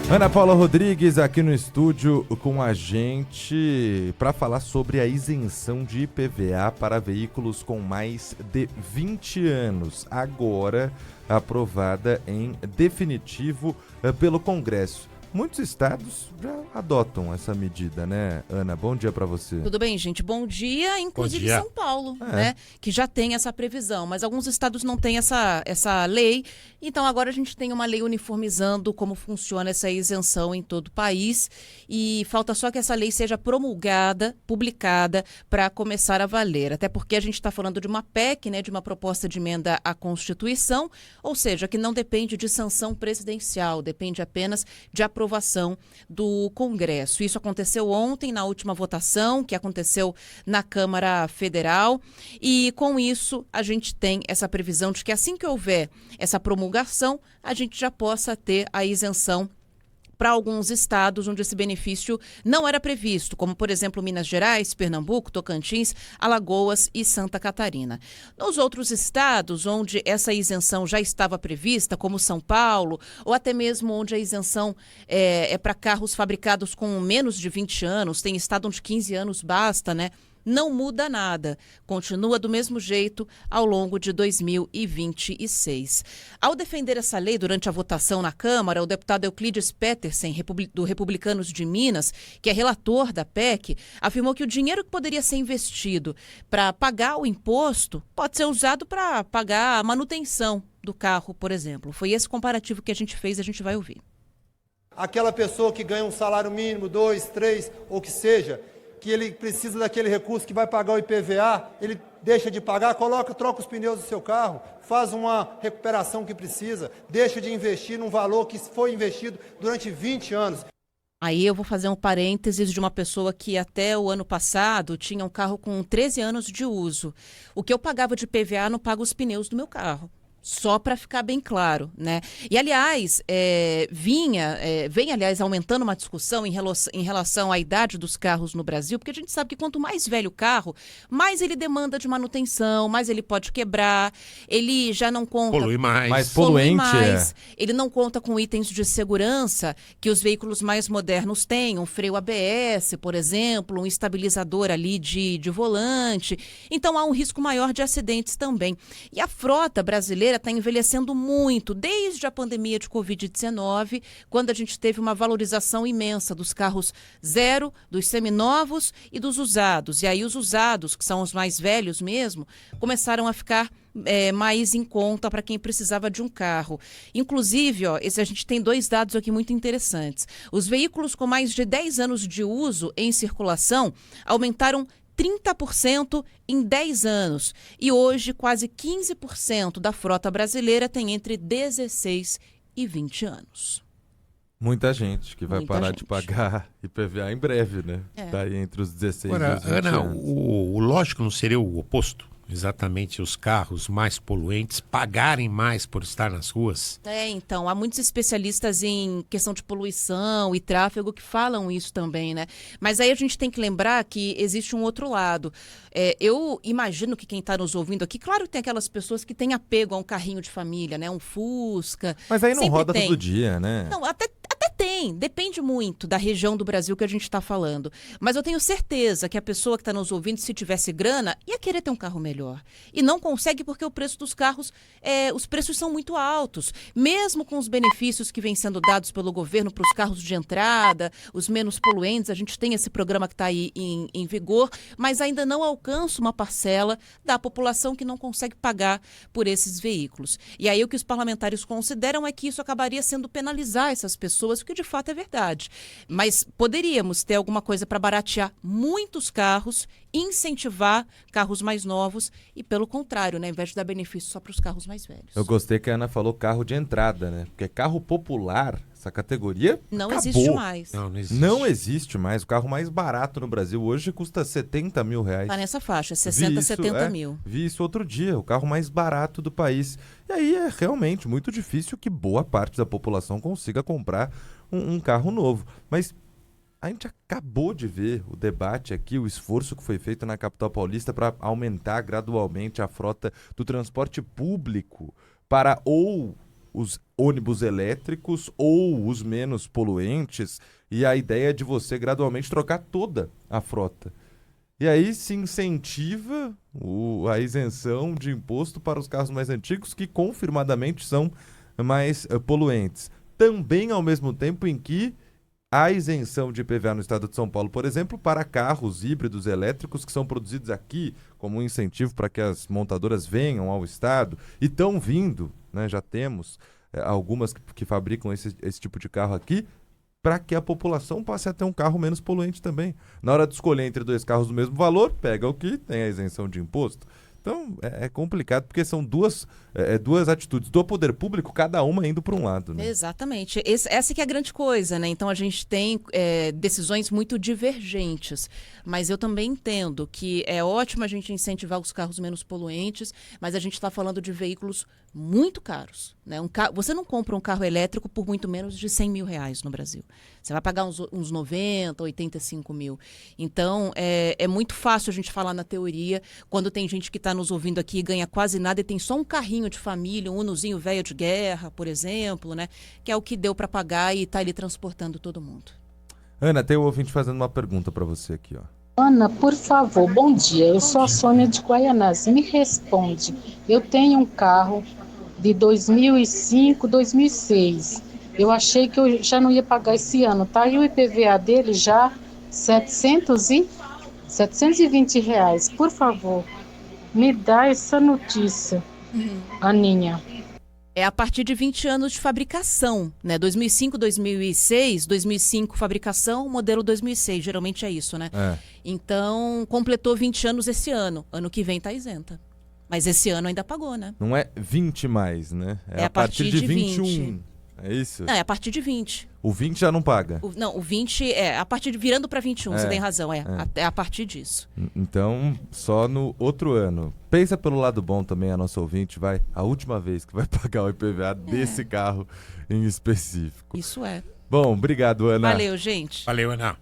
Ana Paula Rodrigues aqui no estúdio com a gente para falar sobre a isenção de IPVA para veículos com mais de 20 anos, agora aprovada em definitivo pelo Congresso. Muitos estados já adotam essa medida, né, Ana? Bom dia para você. Tudo bem, gente? Bom dia, inclusive Bom dia. São Paulo, né? Que já tem essa previsão, mas alguns estados não têm essa lei. Então agora a gente tem uma lei uniformizando como funciona essa isenção em todo o país e falta só que essa lei seja promulgada, publicada para começar a valer. Até porque a gente está falando de uma PEC, né? De uma proposta de emenda à Constituição, ou seja, que não depende de sanção presidencial, depende apenas de aprovação do Congresso. Isso aconteceu ontem, na última votação, que aconteceu na Câmara Federal, e com isso a gente tem essa previsão de que assim que houver essa promulgação, a gente já possa ter a isenção para alguns estados onde esse benefício não era previsto, como, por exemplo, Minas Gerais, Pernambuco, Tocantins, Alagoas e Santa Catarina. Nos outros estados onde essa isenção já estava prevista, como São Paulo, ou até mesmo onde a isenção é para carros fabricados com menos de 20 anos, tem estado onde 15 anos basta, né? Não muda nada, continua do mesmo jeito ao longo de 2026. Ao defender essa lei durante a votação na Câmara, o deputado Euclides Petersen, do Republicanos de Minas, que é relator da PEC, afirmou que o dinheiro que poderia ser investido para pagar o imposto pode ser usado para pagar a manutenção do carro, por exemplo. Foi esse comparativo que a gente fez, a gente vai ouvir. Aquela pessoa que ganha um salário mínimo, 2, 3, ou que seja, que ele precisa daquele recurso que vai pagar o IPVA, ele deixa de pagar, troca os pneus do seu carro, faz uma recuperação que precisa, deixa de investir num valor que foi investido durante 20 anos. Aí eu vou fazer um parênteses de uma pessoa que até o ano passado tinha um carro com 13 anos de uso. O que eu pagava de IPVA não paga os pneus do meu carro. Só para ficar bem claro, né? E, aliás, vem, aliás, aumentando uma discussão em relação à idade dos carros no Brasil, porque a gente sabe que quanto mais velho o carro, mais ele demanda de manutenção, mais ele pode quebrar, ele já não conta... Polui mais. Mais poluente, Ele não conta com itens de segurança que os veículos mais modernos têm, um freio ABS, por exemplo, um estabilizador ali de volante. Então, há um risco maior de acidentes também. E a frota brasileira está envelhecendo muito, desde a pandemia de Covid-19, quando a gente teve uma valorização imensa dos carros zero, dos seminovos e dos usados. E aí os usados, que são os mais velhos mesmo, começaram a ficar mais em conta para quem precisava de um carro. Inclusive, a gente tem dois dados aqui muito interessantes. Os veículos com mais de 10 anos de uso em circulação aumentaram 30% em 10 anos. E hoje, quase 15% da frota brasileira tem entre 16 e 20 anos. Muita gente que vai Muita parar gente. de pagar IPVA em breve, né? Tá aí entre os 16 e Agora, os 20 Ana, anos. o lógico não seria o oposto? Exatamente os carros mais poluentes pagarem mais por estar nas ruas? Então, há muitos especialistas em questão de poluição e tráfego que falam isso também, né? Mas aí a gente tem que lembrar que existe um outro lado. Eu imagino que quem está nos ouvindo aqui, claro que tem aquelas pessoas que têm apego a um carrinho de família, né? Um Fusca. Mas aí não Sempre roda tem. todo dia, né? Não, até tem, depende muito da região do Brasil que a gente está falando. Mas eu tenho certeza que a pessoa que está nos ouvindo, se tivesse grana, ia querer ter um carro melhor. E não consegue porque o preço dos carros, os preços são muito altos. Mesmo com os benefícios que vêm sendo dados pelo governo para os carros de entrada, os menos poluentes, a gente tem esse programa que está aí em vigor, mas ainda não alcança uma parcela da população que não consegue pagar por esses veículos. E aí o que os parlamentares consideram é que isso acabaria sendo penalizar essas pessoas, o que de fato é verdade. Mas poderíamos ter alguma coisa para baratear muitos carros, incentivar carros mais novos e, pelo contrário, né, ao invés de dar benefício só para os carros mais velhos. Eu gostei que a Ana falou carro de entrada, né? Porque carro popular, essa categoria Não acabou. existe mais. Não existe. Não existe mais. O carro mais barato no Brasil hoje custa R$70 mil. Está nessa faixa, 60, 70 mil. Vi isso outro dia, o carro mais barato do país. E aí é realmente muito difícil que boa parte da população consiga comprar um carro novo. Mas a gente acabou de ver o debate aqui, o esforço que foi feito na capital paulista para aumentar gradualmente a frota do transporte público para ou os ônibus elétricos ou os menos poluentes, e a ideia é de você gradualmente trocar toda a frota. E aí se incentiva a isenção de imposto para os carros mais antigos, que confirmadamente são mais poluentes. Também ao mesmo tempo em que a isenção de IPVA no estado de São Paulo, por exemplo, para carros híbridos elétricos que são produzidos aqui, como um incentivo para que as montadoras venham ao estado, e estão vindo, né, já temos algumas que fabricam esse tipo de carro aqui, para que a população passe a ter um carro menos poluente também. Na hora de escolher entre dois carros do mesmo valor, pega o que tem a isenção de imposto. Então, é complicado, porque são duas atitudes do poder público, cada uma indo para um lado. Né? Exatamente. Essa que é a grande coisa, né? Então, a gente tem decisões muito divergentes. Mas eu também entendo que é ótimo a gente incentivar os carros menos poluentes, mas a gente está falando de veículos muito caros. Né? Você não compra um carro elétrico por muito menos de R$100 mil no Brasil. Você vai pagar uns 90, 85 mil. Então, é muito fácil a gente falar na teoria, quando tem gente que está nos ouvindo aqui e ganha quase nada e tem só um carrinho de família, um Unozinho velho de guerra, por exemplo, né? Que é o que deu para pagar e está ali transportando todo mundo. Ana, tem um ouvinte fazendo uma pergunta para você aqui, ó. Ana, por favor, bom dia. Eu sou a Sônia de Guaianazes. Me responde. Eu tenho um carro de 2005, 2006. Eu achei que eu já não ia pagar esse ano, tá? E o IPVA dele já R$720. Por favor, me dá essa notícia, Aninha. É a partir de 20 anos de fabricação, né? 2005, 2006, 2005 fabricação, modelo 2006, geralmente é isso, né? Então, completou 20 anos esse ano. Ano que vem tá isenta. Mas esse ano ainda pagou, né? Não é 20 mais, né? É a partir de 21. 20. É isso? Não, é a partir de 20. O 20 já não paga. O 20 a partir de virando para 21, você tem razão, é a partir disso. Então, só no outro ano. Pensa pelo lado bom também, a nossa ouvinte, a última vez que vai pagar o IPVA desse carro em específico. Isso é. Bom, obrigado, Ana. Valeu, gente. Valeu, Ana.